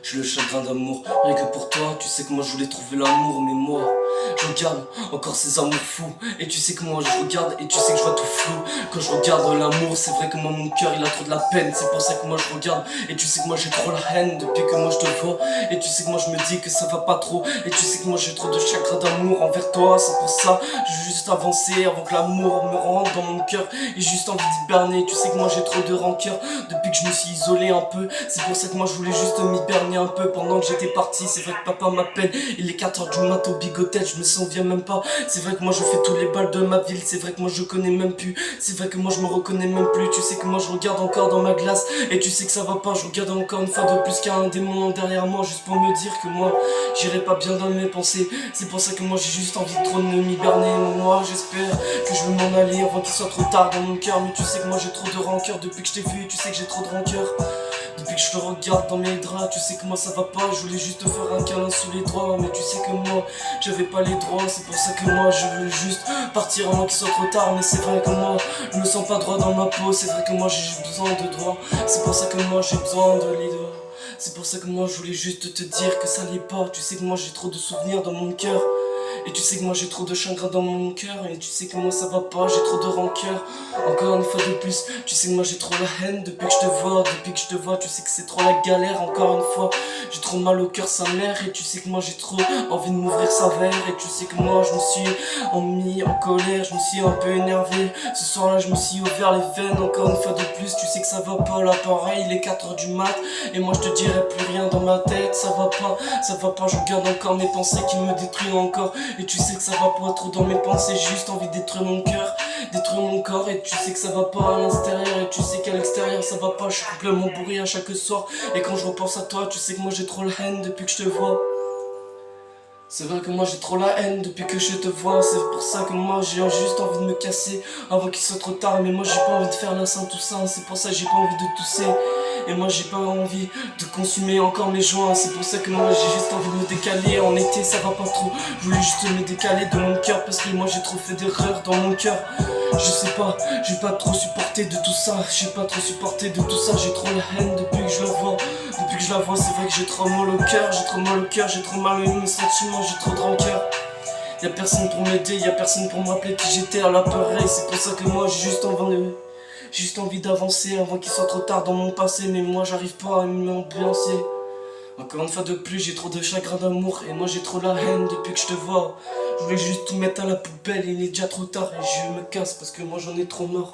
J'ai le chagrin d'amour, rien que pour toi. Tu sais que moi je voulais trouver l'amour, mais moi je regarde encore ces amours fous. Et tu sais que moi je regarde et tu sais que je vois tout flou. Quand je regarde l'amour, c'est vrai que moi mon cœur il a trop de la peine. C'est pour ça que moi je regarde et tu sais que moi j'ai trop la haine depuis que moi je te vois. Et tu sais que moi je me dis que ça va pas trop. Et tu sais que moi j'ai trop de chagrin d'amour envers toi. C'est pour ça je veux juste avancer avant que l'amour me rentre dans mon cœur. Et juste envie d'hiberner. Tu sais que moi j'ai trop de rancœur depuis que je me suis isolé un peu. C'est pour ça que moi je voulais juste m'hiberner un peu pendant que j'étais parti. C'est vrai que papa m'appelle, il est 4h du mat au Bigotel, je me souviens même pas. C'est vrai que moi je fais tous les balles de ma ville. C'est vrai que moi je connais même plus. C'est vrai que moi je me reconnais même plus. Tu sais que moi je regarde encore dans ma glace. Et tu sais que ça va pas, je regarde encore une fois de plus qu'il y a un démon derrière moi. Juste pour me dire que moi j'irai pas bien dans mes pensées. C'est pour ça que moi j'ai juste envie de trop de m'hiberner. Moi j'espère que je vais m'en aller avant qu'il soit trop tard dans mon cœur. Mais tu sais que moi j'ai trop de rancœur depuis que je t'ai vu. Tu sais que j'ai trop de rancœur depuis que je te regarde dans mes draps. Tu sais que moi ça va pas, je voulais juste te faire un câlin sous les doigts. Mais tu sais que moi j'avais pas les droits. C'est pour ça que moi je veux juste partir avant qu'il soit trop tard. Mais c'est vrai que moi je me sens pas droit dans ma peau. C'est vrai que moi j'ai juste besoin de droits. C'est pour ça que moi j'ai besoin de les doigts. C'est pour ça que moi je voulais juste te dire que ça allait pas. Tu sais que moi j'ai trop de souvenirs dans mon cœur. Et tu sais que moi j'ai trop de chagrin dans mon cœur. Et tu sais que moi ça va pas, j'ai trop de rancœur. Encore une fois de plus, tu sais que moi j'ai trop la haine depuis que je te vois. Depuis que je te vois, tu sais que c'est trop la galère. Encore une fois, j'ai trop mal au cœur sa mère. Et tu sais que moi j'ai trop envie de m'ouvrir sa verre. Et tu sais que moi je me suis mis en colère, je me suis un peu énervé. Ce soir là je me suis ouvert les veines. Encore une fois de plus, tu sais que ça va pas là pareil. Il est 4h du mat et moi je te dirai plus rien dans ma tête. Ça va pas, je regarde encore mes pensées qui me détruisent encore. Et tu sais que ça va pas trop dans mes pensées, juste envie de détruire mon cœur, détruire mon corps. Et tu sais que ça va pas à l'intérieur, et tu sais qu'à l'extérieur ça va pas. Je suis complètement bourré à chaque soir. Et quand je repense à toi, tu sais que moi j'ai trop la haine depuis que je te vois. C'est vrai que moi j'ai trop la haine depuis que je te vois. C'est pour ça que moi j'ai juste envie de me casser avant qu'il soit trop tard. Mais moi j'ai pas envie de faire la Saint Toussaint. C'est pour ça que j'ai pas envie de tousser. Et moi j'ai pas envie de consommer encore mes joints. C'est pour ça que moi j'ai juste envie de me décaler. En été ça va pas trop, je voulais juste me décaler de mon cœur. Parce que moi j'ai trop fait d'erreurs dans mon cœur. Je sais pas, j'ai pas trop supporté de tout ça. J'ai pas trop supporté de tout ça. J'ai trop la haine depuis que je la vois. Depuis que je la vois, c'est vrai que j'ai trop mal au cœur. J'ai trop mal au cœur, j'ai trop mal à mes sentiments. J'ai trop de rancœur. Y'a personne pour m'aider, y'a personne pour me rappeler qui j'étais à l'appareil. C'est pour ça que moi j'ai juste envie d'avancer avant qu'il soit trop tard dans mon passé. Mais moi j'arrive pas à m'ambiancer. Encore une fois de plus, j'ai trop de chagrin d'amour. Et moi j'ai trop la haine depuis que je te vois. Je voulais juste tout mettre à la poubelle, il est déjà trop tard. Et je me casse parce que moi j'en ai trop marre.